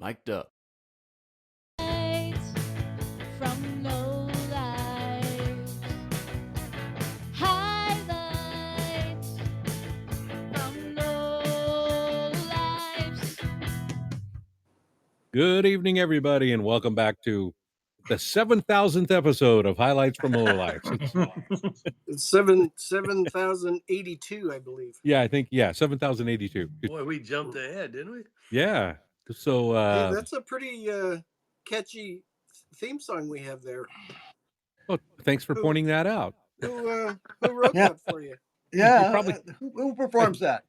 Mic'd up. From Lowlifes. Highlights from Lowlifes. Good evening, everybody, and welcome back to the 7,000th episode of Highlights from Lowlifes. It's 7,082, I believe. I think 7,082. Boy, we jumped ahead, didn't we? Yeah. So Hey, that's a pretty catchy theme song we have there. thanks for pointing that out. Who wrote that for you? Yeah, probably- who performs that?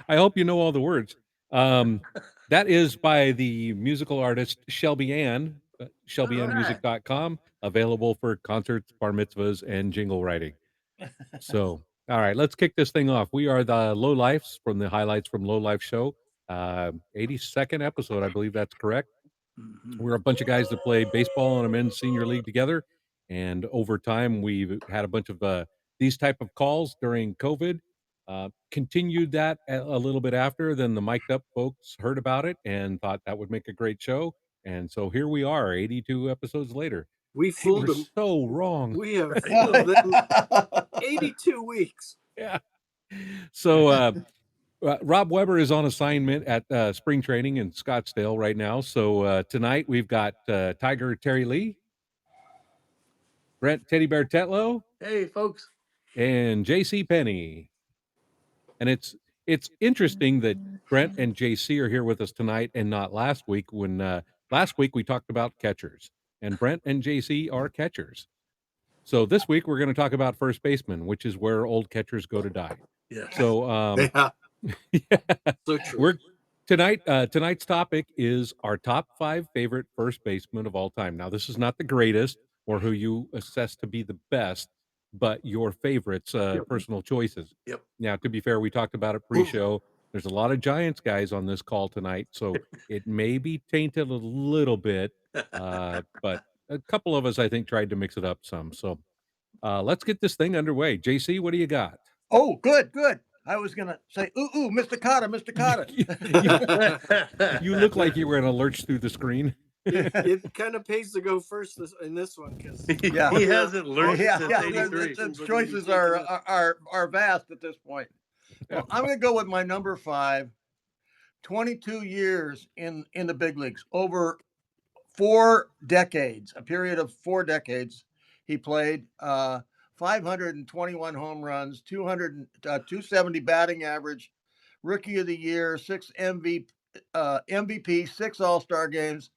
I hope you know all the words. That is by the musical artist Shelby Ann, shelbyannmusic.com, available for concerts, bar mitzvahs, and jingle writing. So, all right, let's kick this thing off. We are the Lowlifes from the Highlights from Lowlife show, 82nd episode, I believe that's correct. We're a bunch of guys that play baseball in a men's senior league together, and over time we've had a bunch of these type of calls during COVID. Continued that a little bit after. Then the mic'd up folks heard about it and thought that would make a great show, and so here we are, 82 episodes later. We They fooled were them. so wrong. We have fooled them 82 weeks. Yeah. So Rob Weber is on assignment at spring training in Scottsdale right now. So tonight we've got Tiger Terry Lee, Brent Teddy Bear Tetlow, Hey, folks. and JC Penny. And it's interesting that Brent and JC are here with us tonight and not last week when last week we talked about catchers, and Brent and JC are catchers. So this week we're going to talk about first baseman, which is where old catchers go to die. Yeah. So Yeah, yeah. so true. Tonight's topic is our top 5 favorite first basemen of all time. Now, this is not the greatest or who you assess to be the best, but your favorites, personal choices. Yep. Now, to be fair, we talked about it pre-show. There's a lot of Giants guys on this call tonight, so it may be tainted a little bit, but a couple of us, I think, tried to mix it up some. So let's get this thing underway. JC, what do you got? Oh, good. I was gonna say, ooh, Mr. Mr. Cotta. You look like you were going to lurch through the screen. It kind of pays to go first in this one because Yeah. He hasn't learned since Yeah, 83. the choices are vast at this point. Well, I'm gonna go with my number 5. 22 years in the big leagues, over 4 decades, a period of 4 decades. He played 521 home runs, 270 batting average, rookie of the year, 6 MVP, 6 All-Star games,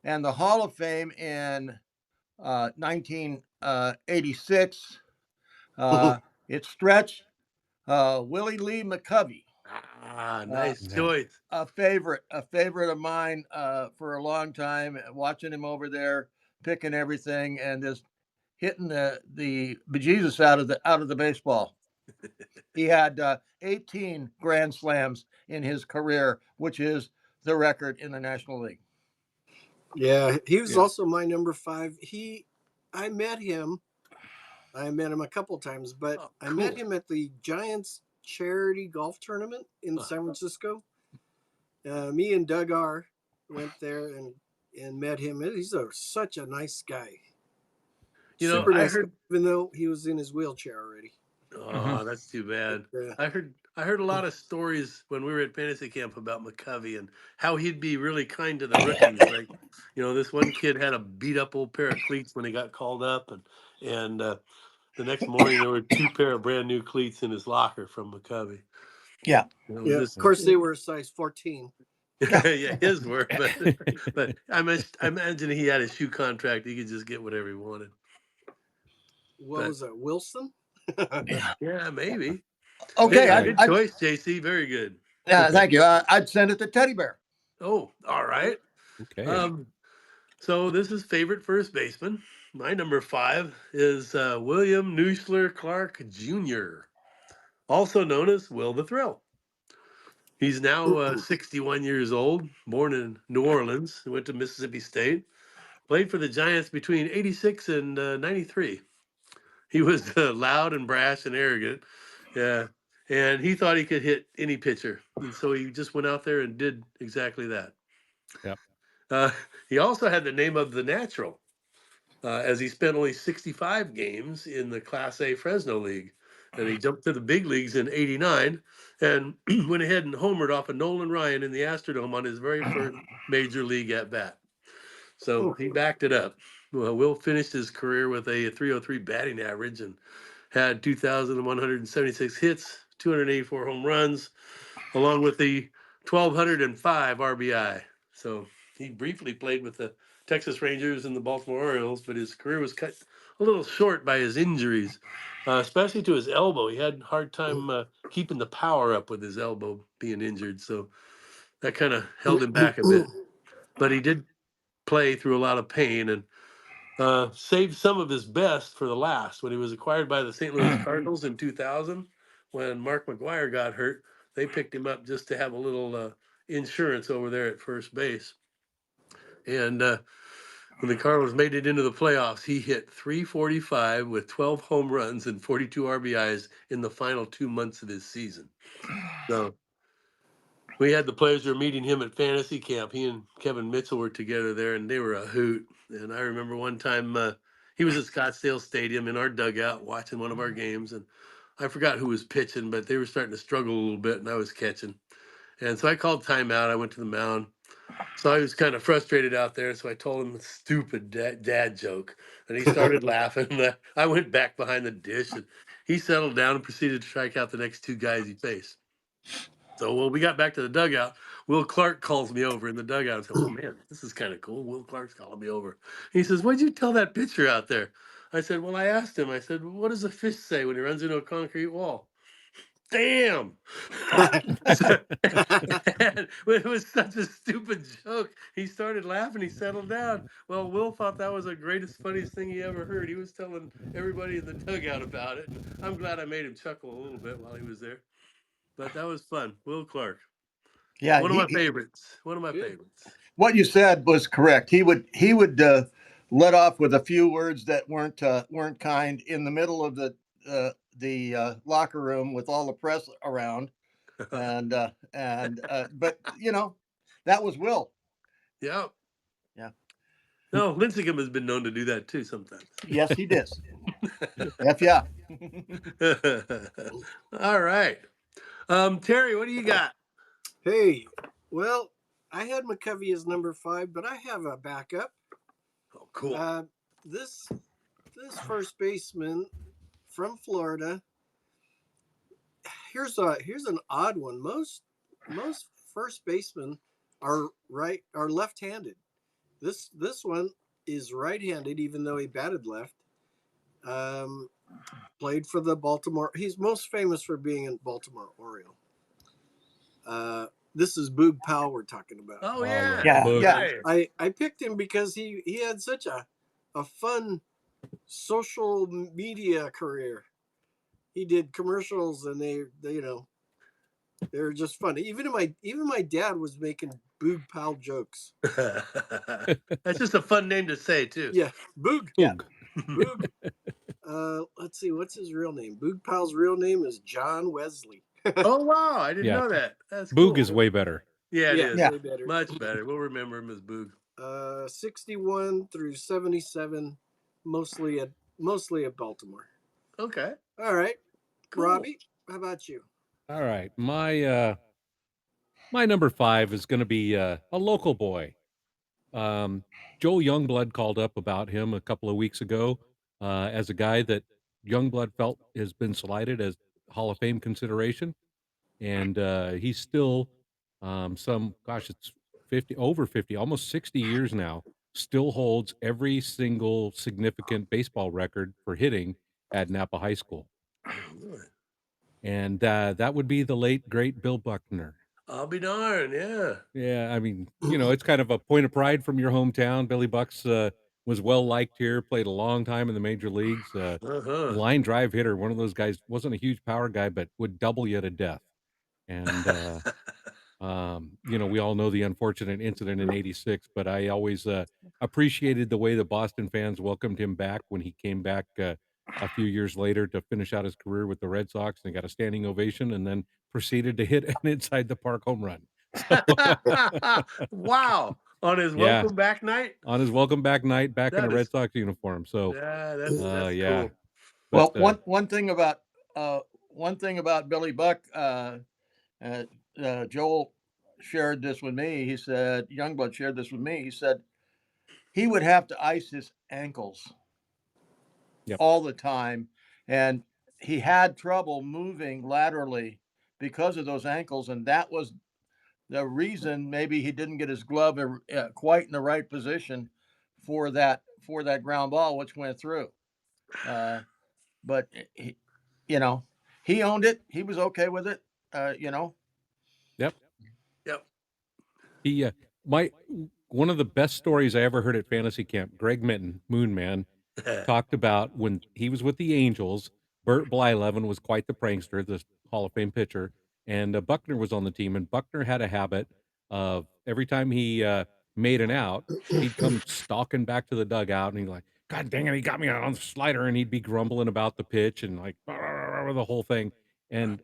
and the Hall of Fame in 1986. It stretched Willie Lee McCovey. Nice choice. A favorite of mine for a long time. Watching him over there, picking everything, and just hitting the bejesus out of the baseball. He had 18 grand slams in his career, which is the record in the National League. Yeah, he was also my number 5. I met him a couple times, but I met him at the Giants charity golf tournament in San Francisco. Me and Doug R went there and met him. He's such a nice guy. Super nice guy, even though he was in his wheelchair already. Oh, that's too bad. I heard a lot of stories when we were at fantasy camp about McCovey and how he'd be really kind to the rookies. Like, this one kid had a beat up old pair of cleats when he got called up, and the next morning there were 2 pair of brand new cleats in his locker from McCovey. Yeah. Of course they were a size 14. Yeah, his were, but I imagine he had a shoe contract. He could just get whatever he wanted. What was that, Wilson? Yeah, maybe. Okay, good choice, JC. Very good. Yeah, thank you. I'd send it to Teddy Bear. Oh, all right. Okay. So this is favorite first baseman. My number 5 is William Neusler Clark Jr., also known as Will the Thrill. He's now 61 years old, born in New Orleans, went to Mississippi State, played for the Giants between 86 and 93. He was loud and brash and arrogant. Yeah. And he thought he could hit any pitcher. And so he just went out there and did exactly that. Yep. He also had the name of the natural, as he spent only 65 games in the Class A Fresno League. And he jumped to the big leagues in '89 and went ahead and homered off of Nolan Ryan in the Astrodome on his very first major league at bat. So he backed it up. Well, Will finished his career with a 303 batting average and had 2,176 hits, 284 home runs, along with the 1,205 RBI. So he briefly played with the Texas Rangers and the Baltimore Orioles, but his career was cut a little short by his injuries, especially to his elbow. He had a hard time keeping the power up with his elbow being injured. So that kind of held him back a bit. But he did play through a lot of pain and saved some of his best for the last. When he was acquired by the St. Louis Cardinals in 2000, when Mark McGuire got hurt, they picked him up just to have a little insurance over there at first base. And when the Cardinals made it into the playoffs, he hit 345 with 12 home runs and 42 RBIs in the final 2 months of his season. So we had the pleasure of meeting him at fantasy camp. He and Kevin Mitchell were together there, and they were a hoot. And I remember one time he was at Scottsdale Stadium in our dugout watching one of our games, and I forgot who was pitching, but they were starting to struggle a little bit, and I was catching. And so I called timeout. I went to the mound. So I was kind of frustrated out there. So I told him a stupid dad joke, and he started laughing. And I went back behind the dish, and he settled down and proceeded to strike out the next two guys he faced. So when we got back to the dugout, Will Clark calls me over in the dugout and said, "Oh man, this is kind of cool. Will Clark's calling me over." He says, "What'd you tell that pitcher out there?" I said, "Well, I asked him. I said, what does a fish say when he runs into a concrete wall?" Damn. And it was such a stupid joke. He started laughing. He settled down. Well, Will thought that was the greatest, funniest thing he ever heard. He was telling everybody in the dugout about it. And I'm glad I made him chuckle a little bit while he was there. But that was fun. Will Clark. Yeah, One of my favorites. One of my Good. favorites. what you said was correct. He would let off with a few words that weren't kind in the middle of the locker room with all the press around, and but that was Will. Yeah. Yeah. No, Lincecum has been known to do that too sometimes. Yes, he did. F yeah. All right. Terry, what do you got? Hey, well, I had McCovey as number 5, but I have a backup. Oh, cool. This first baseman from Florida. Here's an odd one. Most first basemen are left-handed. This one is right-handed, even though he batted left. Played for the Baltimore. He's most famous for being in Baltimore Oriole. This is Boog Powell we're talking about. Oh yeah. Yeah, Boog. yeah. I picked him because he had such a fun social media career. He did commercials, and they were just fun. Even my dad was making Boog Powell jokes. That's just a fun name to say too. Yeah, Boog. Yeah. Boog. Let's see, what's his real name? Boog Powell's real name is John Wesley. Oh wow, I didn't Yeah. know that. That's Boog cool. is way better. Yeah, it Yeah, is. Yeah. way better. Much better. We'll remember him as Boog. 61 through 77, mostly at Baltimore. Okay. All right, Cool. Robbie, how about you? All right. My number 5 is going to be a local boy. Joel Youngblood called up about him a couple of weeks ago as a guy that Youngblood felt has been slighted as Hall of Fame consideration. And he's still it's 50, over 50, almost 60 years now, still holds every single significant baseball record for hitting at Napa High School. Oh, really? And that would be the late, great Bill Buckner. I'll be darned. Yeah. Yeah, I mean, it's kind of a point of pride from your hometown. Billy Bucks was well liked here, played a long time in the major leagues. Uh-huh. Line drive hitter, one of those guys, wasn't a huge power guy, but would double you to death. And we all know the unfortunate incident in '86, but I always appreciated the way the Boston fans welcomed him back when he came back a few years later to finish out his career with the Red Sox, and got a standing ovation, and then proceeded to hit an inside the park home run. So, Wow. on his Yeah. welcome back night. On his welcome back night, back in That a Red is- Sox uniform. So, Yeah, that's yeah. cool. But, Well, one thing about Billy Buck, Joel shared this with me. He said, Youngblood shared this with me. He said he would have to ice his ankles Yep. all the time, and he had trouble moving laterally because of those ankles, and that was the reason maybe he didn't get his glove quite in the right position for that ground ball, which went through. But he, he owned it. He was okay with it. Yep. Yep. He, one of the best stories I ever heard at Fantasy Camp, Greg Minton, Moon Man, talked about when he was with the Angels. Bert Blyleven was quite the prankster, the Hall of Fame pitcher, and Buckner was on the team. And Buckner had a habit of every time he made an out, he'd come stalking back to the dugout, and he'd like, "God dang it, he got me on the slider," and he'd be grumbling about the pitch and like the whole thing. And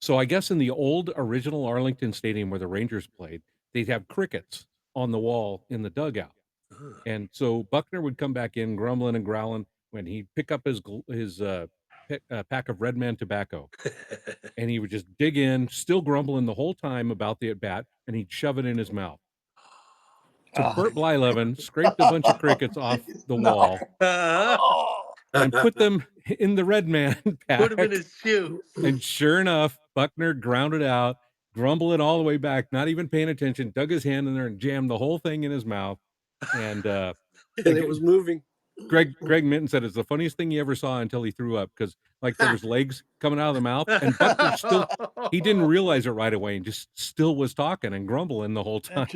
so I guess in the old original Arlington Stadium where the Rangers played, they'd have crickets on the wall in the dugout. And so Buckner would come back in grumbling and growling when he'd pick up his pack of Red Man tobacco, and he would just dig in, still grumbling the whole time about the at bat, and he'd shove it in his mouth. So Bert Blyleven scraped a bunch of crickets off the No. wall and put them in the Red Man Put him in pack. his shoe. And sure enough, Buckner ground it out, grumbling all the way back, not even paying attention, dug his hand in there and jammed the whole thing in his mouth. And and it was moving. Greg Minton said it's the funniest thing he ever saw until he threw up, because like there was legs coming out of the mouth, and Buckner still, he didn't realize it right away and just still was talking and grumbling the whole time.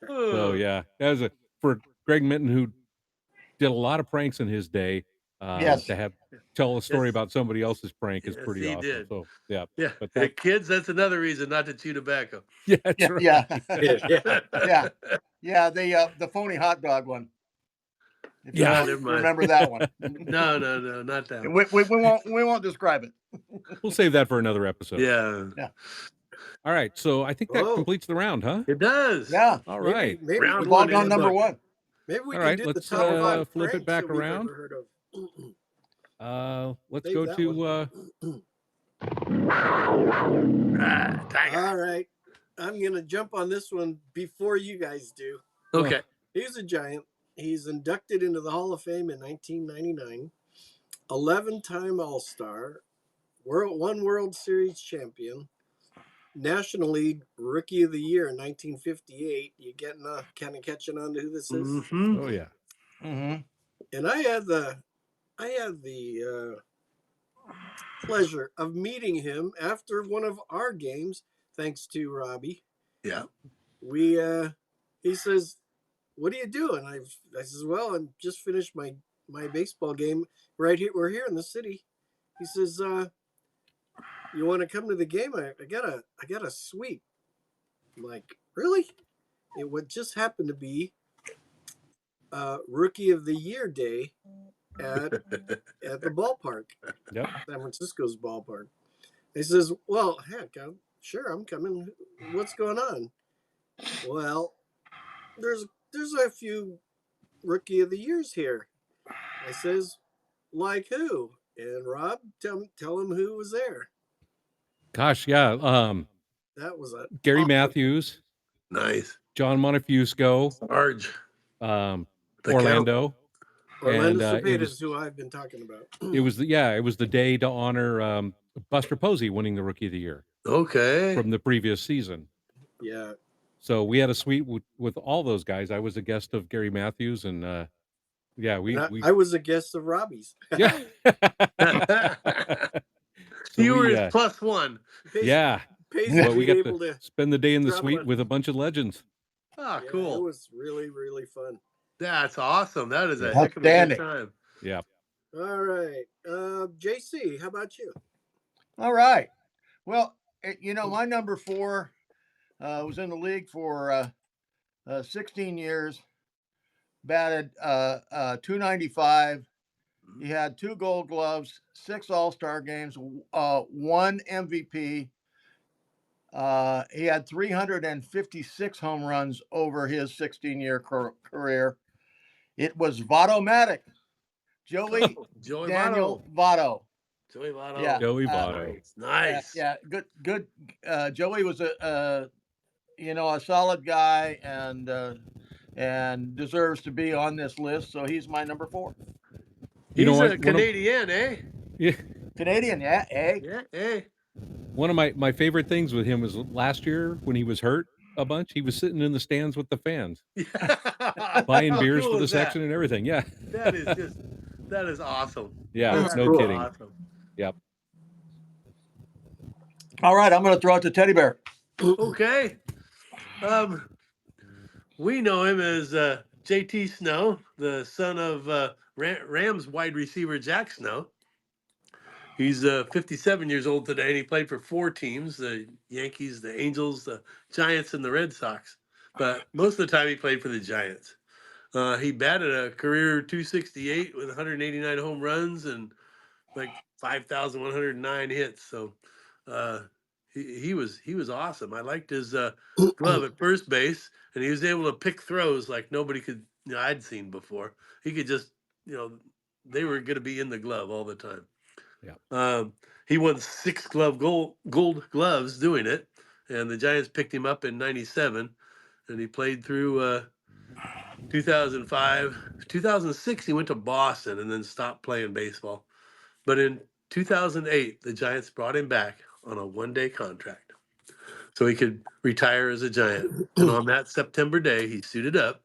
So yeah, that was for Greg Minton, who did a lot of pranks in his day. Yes. To tell a story Yes. about somebody else's prank is Yes, pretty he awesome. did. So yeah, Yeah. but Hey, kids, that's another reason not to chew tobacco. yeah, that's right. Yeah. The phony hot dog one. If you Yeah. Never mind. remember that one. No, not that one. We won't describe it. We'll save that for another episode. Yeah. All right, so I think that Oh. completes the round, huh? It does. Yeah. All right. Maybe Round We've one all in gone the number book. one. Maybe we All can right, do let's, the top 5 flip it pranks back that we've around. ever heard of. Let's Save go that to one. Tiger. All right. I'm going to jump on this one before you guys do. Okay. He's a Giant. He's inducted into the Hall of Fame in 1999. 11-time All-Star. One World Series champion. National League Rookie of the Year in 1958. You getting kind of catching on to who this is? Mm-hmm. oh yeah. Mm-hmm. And I had the pleasure of meeting him after one of our games, thanks to Robbie. Yeah. We he says, "What are you doing?" I says, "Well, I'm just finished my baseball game right here. We're here in the city." He says, "You want to come to the game? I got a suite." I'm like, "Really?" It would just happen to be Rookie of the Year day at the ballpark, Yep. San Francisco's ballpark. He says, "Well, heck, sure, I'm coming. What's going on?" Well, there's a few Rookie of the Years here. I says, "Like who?" And Rob, tell him who was there. Gosh, yeah. That was a Gary awesome- Matthews, Nice. John Montefusco, Sarge. um, The Orlando. Orlando and Cepeda it was is who I've been talking about. it was the day to honor Buster Posey winning the Rookie of the Year Okay. from the previous season. Yeah. So we had a suite with all those guys. I was a guest of Gary Matthews, and yeah, I was a guest of Robbie's. yeah. So You were we, his plus one. yeah, Pays but to we be got able to to. spend the day in the drop suite one. with a bunch of legends. Ah, Yeah, cool. It was really, really fun. That's awesome. That is a Yeah. heck of a good Outstanding. time. Yeah. All right. JC, how about you? All right. Well, my number 4 was in the league for 16 years, batted .295. He had 2 Gold Gloves, 6 All-Star games, 1 MVP, He had 356 home runs over his 16-year career. It was Votto-matic, Joey Joey Daniel Votto. Votto. Joey Votto. Yeah, Joey Votto. Nice. yeah, good. Joey was a solid guy and deserves to be on this list. So he's my number 4. You know He's what? a Canadian, eh? Yeah, Canadian, yeah, eh? Yeah, eh? one of my favorite things with him was last year when he was hurt a bunch. He was sitting in the stands with the fans, buying How beers for cool the is that? section and everything. Yeah, That is awesome. yeah, That's That no is cool. kidding. awesome. Yep. All right, I'm going to throw it to Teddy Bear. Okay. We know him as JT Snow, the son of Rams wide receiver Jack Snow. He's 57 years old today, and he played for 4 teams: the Yankees, the Angels, the Giants, and the Red Sox. But most of the time, he played for the Giants. He batted a career 268 with 189 home runs and like 5,109 hits. So uh, he was awesome. I liked his glove at first base, and he was able to pick throws like nobody could. I'd seen before. He could just, you know, they were going to be in the glove all the time. Yeah. He won 6 gold gloves doing it, and the Giants picked him up in '97, and he played through 2005, 2006. He went to Boston and then stopped playing baseball. But in 2008, the Giants brought him back on a 1-day contract so he could retire as a Giant. And on that September day, he suited up.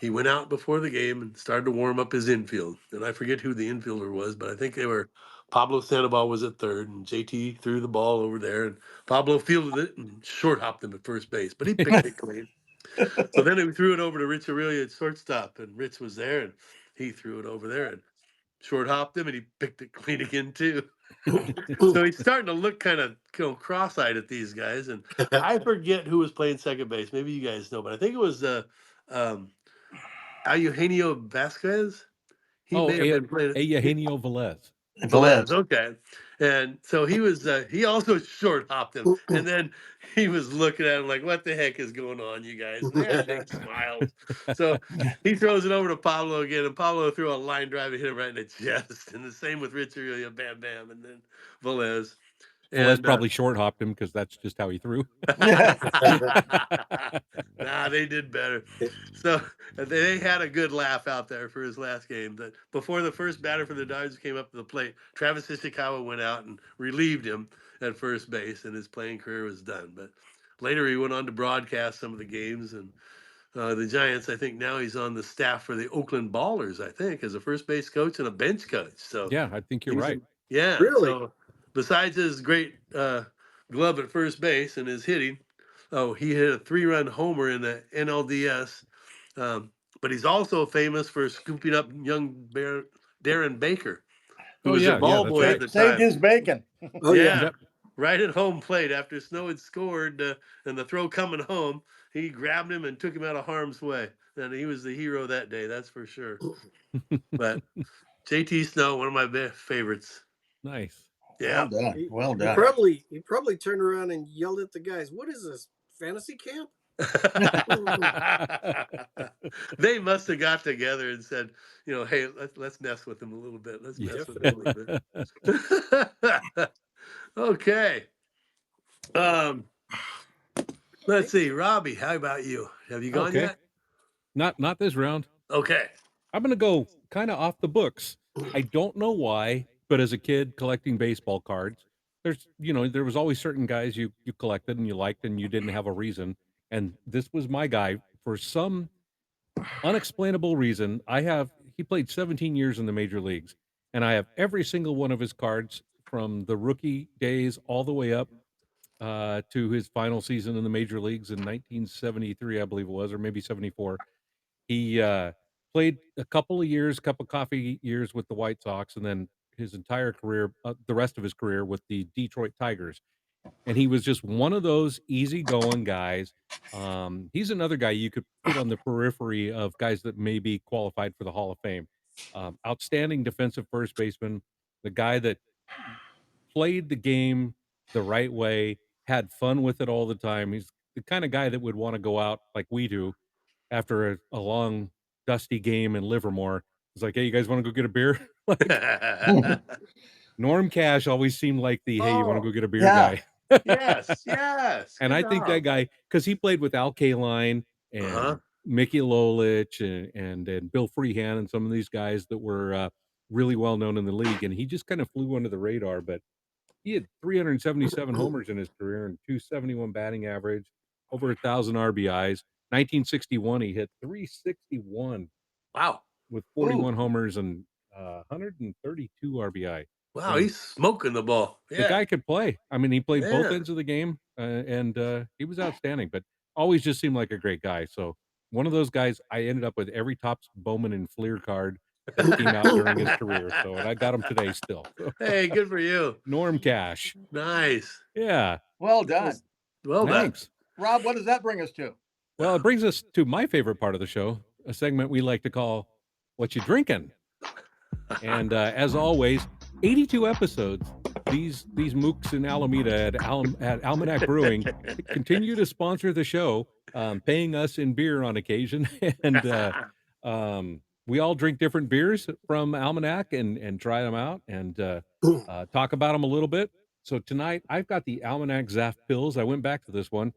He went out before the game and started to warm up his infield. And I forget who the infielder was, but I think they were Pablo Sandoval was at third, and JT threw the ball over there, and Pablo fielded it and short hopped him at first base, but he picked it clean. So then he threw it over to Rich Aurelia at shortstop, and Rich was there, and he threw it over there and short hopped him, and he picked it clean again too. So he's starting to look kind of cross-eyed at these guys, and I forget who was playing second base. Maybe you guys know, but I think it was um, Eugenio Vasquez. He Oh, may have been playing. Eugenio Velez. Velez, okay. And so he was, he also short hopped him. And then he was looking at him like, what the heck is going on, you guys? And they had big smiles. So he throws it over to Pablo again, and Pablo threw a line drive and hit him right in the chest. And the same with Rich Aurelia, bam, bam, and then Velez. Velez And probably short hopped him because that's just how he threw. nah, they did better. So they had a good laugh out there for his last game. But before the first batter for the Dodgers came up to the plate, Travis Ishikawa went out and relieved him at first base, and his playing career was done. But later he went on to broadcast some of the games, and the Giants. I think now he's on the staff for the Oakland Ballers. I think as a first base coach and a bench coach. So Yeah, I think you're he's right. yeah. Really? So besides his great glove at first base and his hitting, oh, he hit a 3-run homer in the NLDS. But he's also famous for scooping up young Darren Baker, who Oh was a yeah, ball that's boy at right. the Saved time. his bacon. Oh yeah. Yeah, Yep. right at home plate after Snow had scored and the throw coming home, he grabbed him and took him out of harm's way. And he was the hero that day, that's for sure. But JT Snow, one of my favorites. Nice. Yeah. Well done. He, Well he done. probably he probably turned around and yelled at the guys, "What is this, fantasy camp?" They must have got together and said, hey, let's mess with him a little bit. Let's Yeah. mess with him a little bit. Okay. Um, let's see, Robbie. How about you? Have you gone Okay. yet? Not this round. Okay. I'm gonna go kind of off the books. I don't know why, but as a kid collecting baseball cards, there was always certain guys you collected and you liked and you didn't have a reason. And this was my guy for some unexplainable reason. He played 17 years in the major leagues, and I have every single one of his cards from the rookie days all the way up to his final season in the major leagues in 1973, I believe it was, or maybe 74. He played a couple of years, cup of coffee years with the White Sox, and then his entire career, the rest of his career with the Detroit Tigers. And he was just one of those easygoing guys. He's another guy you could put on the periphery of guys that may be qualified for the Hall of Fame. Outstanding defensive first baseman, the guy that played the game the right way, had fun with it all the time. He's the kind of guy that would want to go out like we do after a long, dusty game in Livermore. It's like, hey, you guys want to go get a beer? Like Norm Cash always seemed like the hey, you want to Oh, go get a beer Yeah. guy. yes. And Good I think that job. guy, because he played with Al Kaline Uh-huh. and Mickey Lolich and Bill Freehan and some of these guys that were really well known in the league, and he just kind of flew under the radar. But he had 377 homers in his career and 271 batting average, over 1,000 RBIs. 1961, he hit 361 Wow. with Ooh. 41 homers and 132 RBI. I Wow, mean, he's smoking the ball. the Yeah. guy could play. I mean, he played both Yeah. ends of the game, and he was outstanding. But always just seemed like a great guy. So one of those guys, I ended up with every Topps Bowman and Fleer card that came out during his career. So, and I got him today still. So, Hey, good for you. Norm Cash, Nice. yeah, Well done. Well done. thanks. Rob, what does that bring us to? Well, it brings us to my favorite part of the show, a segment we like to call "What You Drinking." And as always, 82 episodes. These mooks in Alameda at Almanac Brewing continue to sponsor the show, paying us in beer on occasion, and we all drink different beers from Almanac and try them out and talk about them a little bit. So tonight I've got the Almanac Zaf Pills. I went back to this one.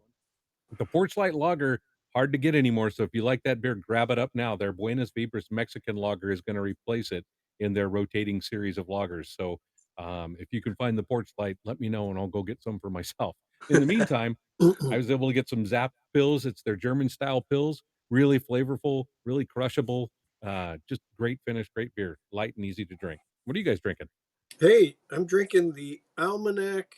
The Porch Light Lager, hard to get anymore. So if you like that beer, grab it up now. Their Buenos Vibras Mexican Lager is going to replace it in their rotating series of lagers. So if you can find the Porch Light, let me know and I'll go get some for myself. In the meantime, I was able to get some Zap pills. It's their German style pills, really flavorful, really crushable, just great finish, great beer, light and easy to drink. What are you guys drinking? Hey, I'm drinking the Almanac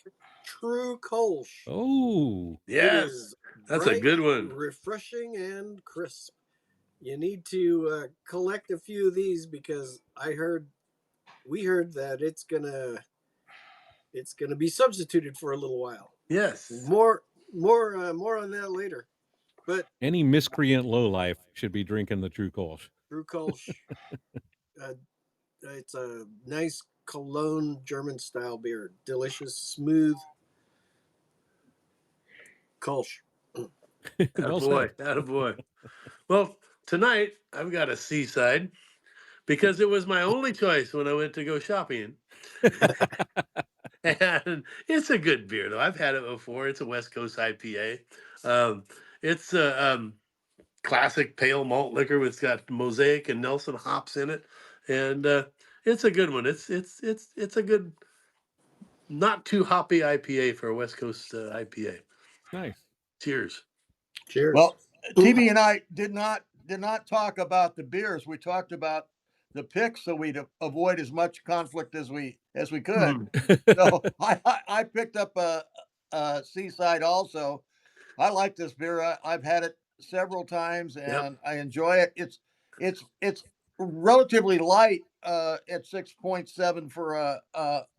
True Kolsch. Oh, It Yes. is That's a bright, good one. refreshing, and crisp. You need to collect a few of these because we heard that it's gonna be substituted for a little while. Yes. More on that later. But any miscreant lowlife should be drinking the True Kolsch. True Kolsch, uh, it's a nice Cologne German style beer. Delicious, smooth Kolsch. Well Attaboy. said. Attaboy. Well, tonight I've got a seaside because it was my only choice when I went to go shopping. And it's a good beer, though. I've had it before. It's a West Coast IPA. Um, it's a classic pale malt liquor. It's got Mosaic and Nelson hops in it, and it's a good one. It's a good, not too hoppy IPA for a West Coast IPA. Nice. Cheers. Cheers. Well, TV and I did not talk about the beers. We talked about the picks, so we'd avoid as much conflict as we could. So I picked up a Seaside also. I like this beer. I've had it several times and Yep. I enjoy it. It's relatively light at 6.7 for an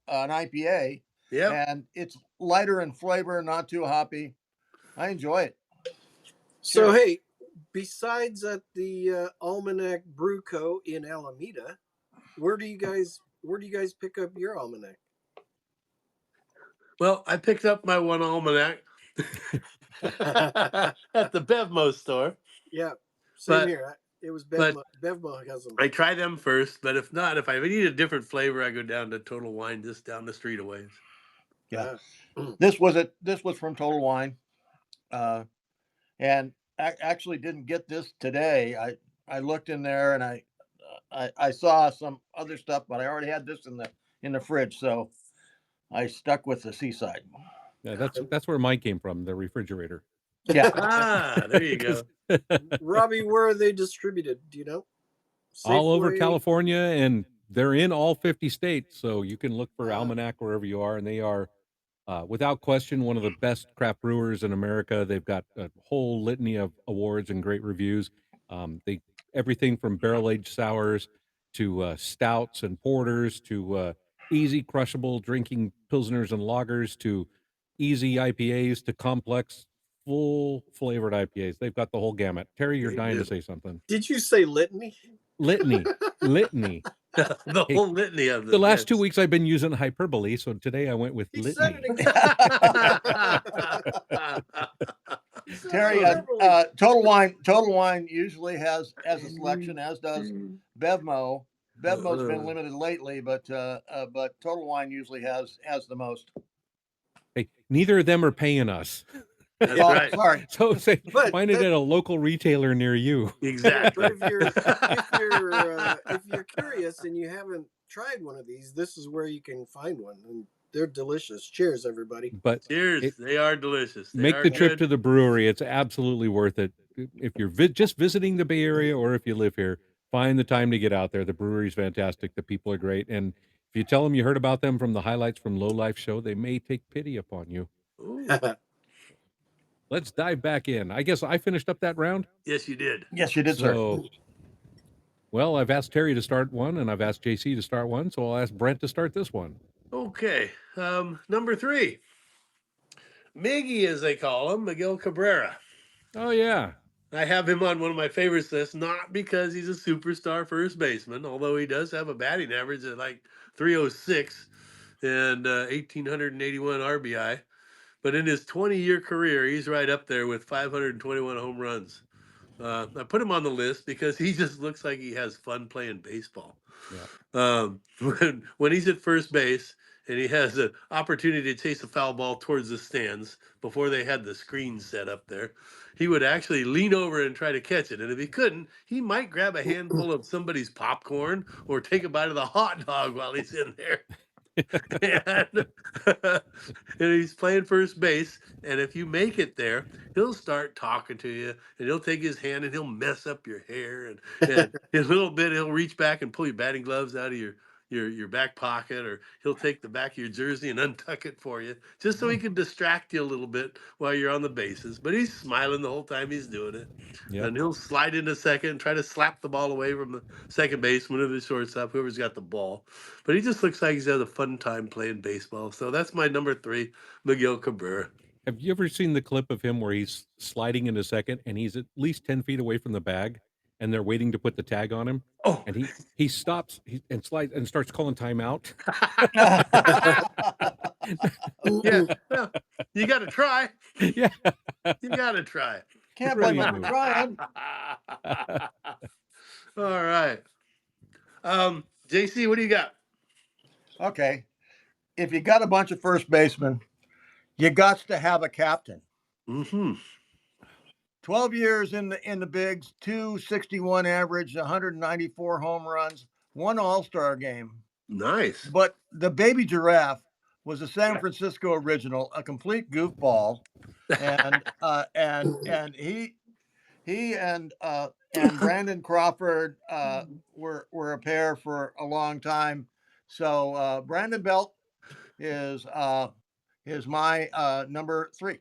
IPA. Yep. And it's lighter in flavor, not too hoppy. I enjoy it. So Cheers. hey, besides at the Almanac Brew Co. in Alameda, where do you guys pick up your almanac? Well, I picked up my one almanac at the Bevmo store. Yeah, same But- here. It was but- Bevmo has them. I try them first, but if not, if I need a different flavor, I go down to Total Wine just down the street away. Yeah. Ah. This was from Total Wine, and I actually didn't get this today. I looked in there and I saw some other stuff, but I already had this in the fridge, so I stuck with the Seaside. Yeah, that's where mine came from, the refrigerator. Ah, there you go. Robbie, where are they distributed? Do you know? All over Safeway? California, and they're in all 50 states. So you can look for Ah. Almanac wherever you are, and they are, without question, one of the best craft brewers in America. They've got a whole litany of awards and great reviews. They everything from barrel aged sours to stouts and porters to easy crushable drinking pilsners and lagers to easy IPAs to complex full flavored IPAs. They've got the whole gamut. Terry, you're They dying to do. say something. Did you say litany? Litany. The Hey, whole litany of them. The last 2 yes. weeks I've been using hyperbole, so today I went with He said litany. it again. He said Terry, hyperbole. Total Wine usually has a selection, as does Bevmo. Bevmo's been limited lately, but Total Wine usually has the most. Hey, neither of them are paying us. That's Oh, right. sorry. So say, But- find it at a local retailer near you. Exactly. But if you're curious and you haven't tried one of these, this is where you can find one, and they're delicious. Cheers, everybody. But Cheers. it- They are delicious. They make are the trip good. to the brewery. It's absolutely worth it. If you're just visiting the Bay Area or if you live here, find the time to get out there. The brewery's fantastic. The people are great. And if you tell them you heard about them from the highlights from Lowlife show, they may take pity upon you. Ooh. Let's dive back in. I guess I finished up that round. Yes, you did. Yes, you did, sir. So, well, I've asked Terry to start one and I've asked JC to start one. So I'll ask Brent to start this one. Okay. Number 3. Miggy, as they call him, Miguel Cabrera. Oh, yeah. I have him on one of my favorites lists, not because he's a superstar first baseman, although he does have a batting average at like 306 and 1,881 RBI. But in his 20-year career, he's right up there with 521 home runs. I put him on the list because he just looks like he has fun playing baseball. Yeah. When he's at first base and he has an opportunity to chase a foul ball towards the stands before they had the screen set up there, he would actually lean over and try to catch it. And if he couldn't, he might grab a handful of somebody's popcorn or take a bite of the hot dog while he's in there. and, and he's playing first base, and if you make it there, he'll start talking to you, and he'll take his hand and he'll mess up your hair, and in a little bit he'll reach back and pull your batting gloves out of your back pocket, or he'll take the back of your jersey and untuck it for you, just so he can distract you a little bit while you're on the bases. But he's smiling the whole time he's doing it. Yep. And he'll slide into second and try to slap the ball away from the second baseman or the shortstop, whoever's got the ball. But he just looks like he's had a fun time playing baseball. So that's my number 3, Miguel Cabrera. Have you ever seen the clip of him where he's sliding into second and he's at least 10 feet away from the bag and they're waiting to put the tag on him? Oh, And he stops and slides and starts calling timeout. yeah. Well, you got to try. Yeah. You got to try. Can't blame Brilliant him move. for trying. All right. JC, what do you got? Okay. If you got a bunch of first basemen, you got to have a captain. Mm-hmm. 12 years in the bigs, 261 average, 194 home runs, one All-Star game. Nice. But the baby giraffe was a San Francisco original, a complete goofball, and he and Brandon Crawford were a pair for a long time. So Brandon Belt is my number 3.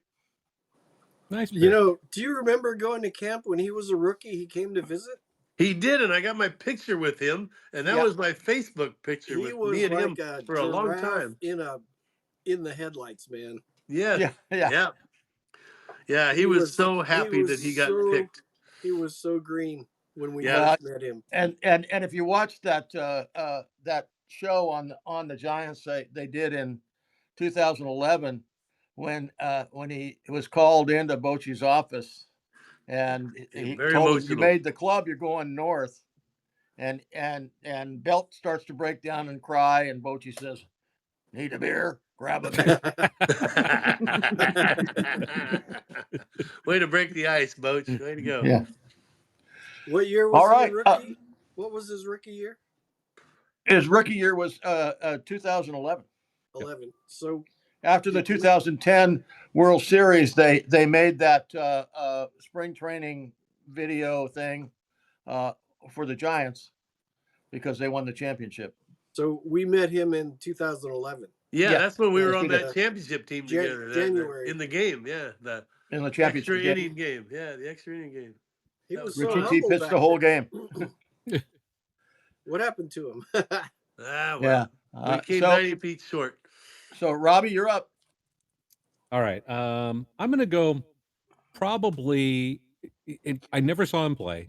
Nice. You know, do you remember going to camp when he was a rookie? He came to visit. He did, and I got my picture with him, and that Yeah. was my Facebook picture He with was me and him like a for a long giraffe time. in the headlights, man. Yes. Yeah. Yeah, he was so happy was that he got so- picked. He was so green when we Yeah. first met him. And if you watch that that show on the Giants they did in 2011 when he was called into Bochy's office and he Very told him, emotional. "You made the club, you're going north," and Belt starts to break down and cry, and Bochy says, "Need a beer? Grab a beer." Way to break the ice, Boach. Way to go. Yeah. What year was All he right. a rookie? What was his rookie year? His rookie year was 2011. 11. So After the 2010 World Series, they made that spring training video thing for the Giants because they won the championship. so we met him in 2011. Yeah, Yeah. that's when we Yes, were we on did. that championship team Jan- together. January. In the game, yeah. The In the championship extra game. inning game. Yeah, the extra inning game. He That was was so fun. Richie T humble pitched back the whole then. game. What happened to him? Ah, well. Yeah. We came So 90 feet short. Robbie, you're up. All right. I'm going to go probably. I never saw him play.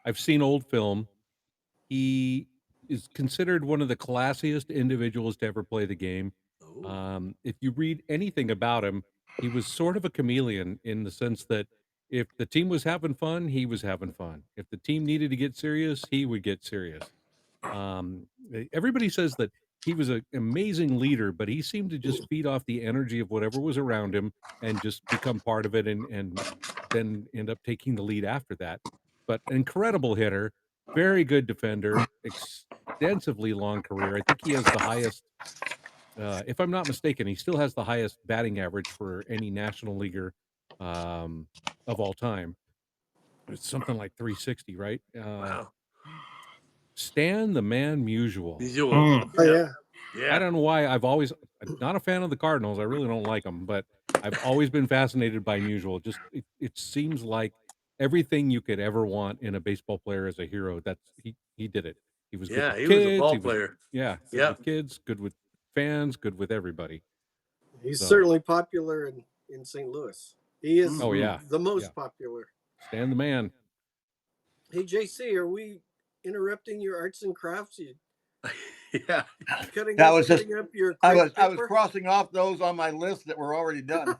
I've seen old film. He is considered one of the classiest individuals to ever play the game. Oh. If you read anything about him, he was sort of a chameleon in the sense that if the team was having fun, he was having fun. If the team needed to get serious, he would get serious. Everybody says that he was an amazing leader, but he seemed to just feed off the energy of whatever was around him and just become part of it, and then end up taking the lead after that. But incredible hitter, very good defender, extensively long career. I think he has the highest, if I'm not mistaken, he still has the highest batting average for any national leaguer um, of all time. It's something like 360, right? Wow. Stan the Man Musial. Visual. Mm. Oh Yeah. yeah. I Yeah. don't know why I'm not a fan of the Cardinals. I really don't like them, but I've always been fascinated by Musial. Just it seems like everything you could ever want in a baseball player as a hero. He did it. He was good Yeah. with He was a kids. ball He was player. good Yep. with kids, good with fans, good with everybody. He's So, certainly popular in St. Louis. He is oh Mhm. yeah, the most yeah. popular. Stan the Man. Hey JC, are we interrupting your arts and crafts? You Yeah. That was just cutting up your I crepe was paper? crossing off those on my list that were already done. All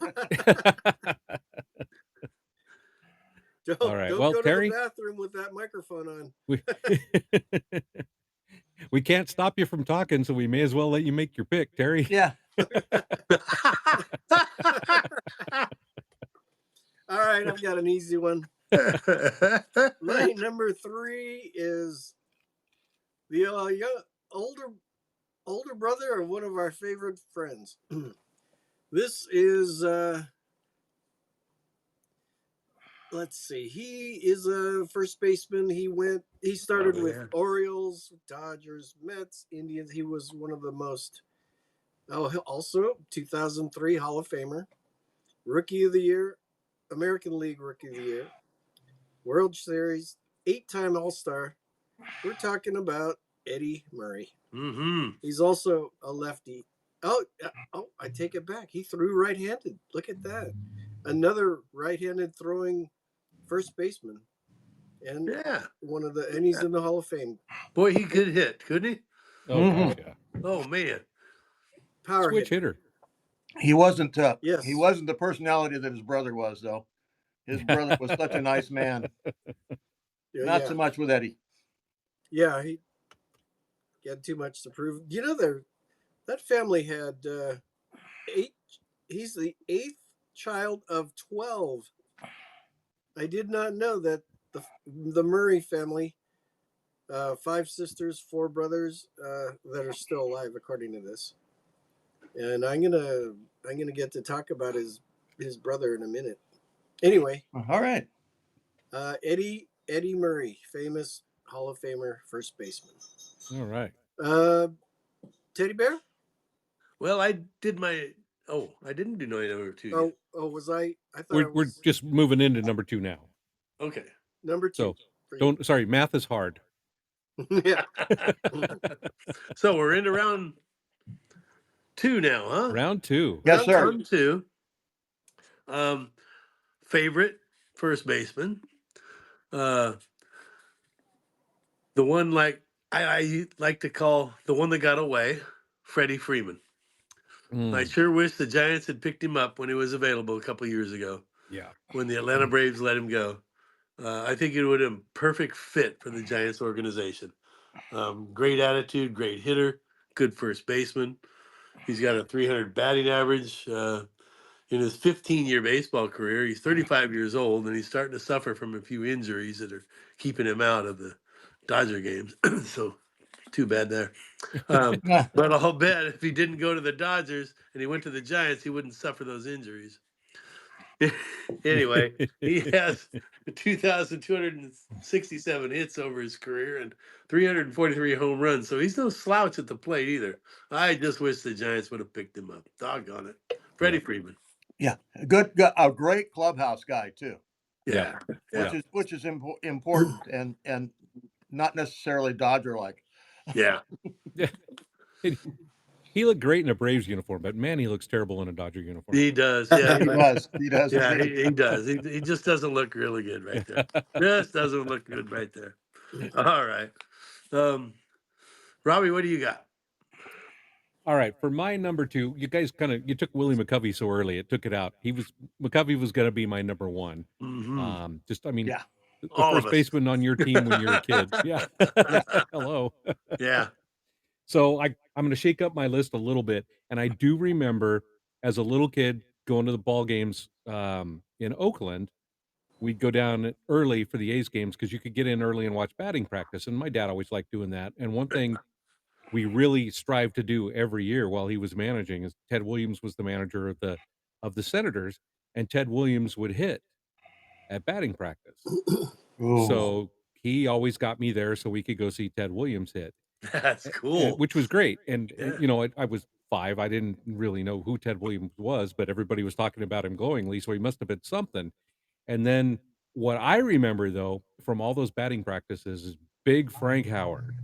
Don't right. don't Well, go to the Terry, bathroom with that microphone on. we we can't stop you from talking, so we may as well let you make your pick, Terry. Yeah. All right, I've got an easy one. My number 3 is the older brother of one of our favorite friends. This is let's see. He is a first baseman. He started Oh, with yeah. Orioles, Dodgers, Mets, Indians. He was one of the most also 2003 Hall of Famer, Rookie of the Year, American League Rookie of the Year, World Series, 8-time All-Star. We're talking about Eddie Murray. Mm-hmm. He's also a lefty. I take it back. He threw right-handed. Look at that. Another right-handed throwing first baseman, and Yeah. and he's in the Hall of Fame. Boy, he could hit, couldn't he? Oh gosh, yeah. Oh man. Power Switch hitter. hitter. He wasn't Yes. he wasn't the personality that his brother was, though. His brother was such a nice man. Not so much with Eddie. Yeah, he had too much to prove. You know, that family had 8. He's the 8th child of 12. I did not know that the Murray family, 5 sisters, 4 brothers, that are still alive, according to this. And I'm gonna get to talk about his brother in a minute. Anyway, All right. Eddie Murray, famous Hall of Famer first baseman. All right. Teddy Bear. Well, I did my. Oh, I didn't do no number 2 yet. Was I? I thought We're I was just moving into number 2 now. Okay. number 2. So sorry, math is hard. Yeah. So we're into round 2 now, huh? Round 2. Yes, sir. Round 2. Favorite first baseman. The one I like to call the one that got away, Freddie Freeman. I sure wish the Giants had picked him up when he was available a couple years ago. Yeah. When the Atlanta Braves let him go. I think it would have been a perfect fit for the Giants organization. Great attitude, great hitter, good first baseman. He's got a 300 batting average. In his 15-year baseball career, he's 35 years old, and he's starting to suffer from a few injuries that are keeping him out of the Dodger games. So, too bad there. But I'll bet if he didn't go to the Dodgers and he went to the Giants, he wouldn't suffer those injuries. Anyway, he has 2,267 hits over his career and 343 home runs. So he's no slouch at the plate either. I just wish the Giants would have picked him up. Doggone it. Freddie Freeman. Yeah, a great clubhouse guy too. Yeah. Which is important and not necessarily Dodger like. Yeah. Yeah. He looked great in a Braves uniform, but man, he looks terrible in a Dodger uniform. He does. Yeah. He does. He does. Yeah, indeed. he does. He just doesn't look really good right there. Just doesn't look good right there. All right. Robbie, what do you got? All right, for my number 2, you guys you took Willie McCovey so early, it took it out. McCovey was gonna be my number 1. Mm-hmm. I mean, Yeah. the All of first us. baseman on your team when you're a kid. Yeah. Hello. Yeah. So I'm gonna shake up my list a little bit, and I do remember as a little kid going to the ball games, in Oakland. We'd go down early for the A's games because you could get in early and watch batting practice, and my dad always liked doing that, and one thing we really strived to do every year while he was managing is Ted Williams was the manager of the Senators, and Ted Williams would hit at batting practice. So, he always got me there so we could go see Ted Williams hit. That's cool. Which was great, and, Yeah. you know, I was 5, I didn't really know who Ted Williams was, but everybody was talking about him glowingly, so he must have been something, and then what I remember, though, from all those batting practices is big Frank Howard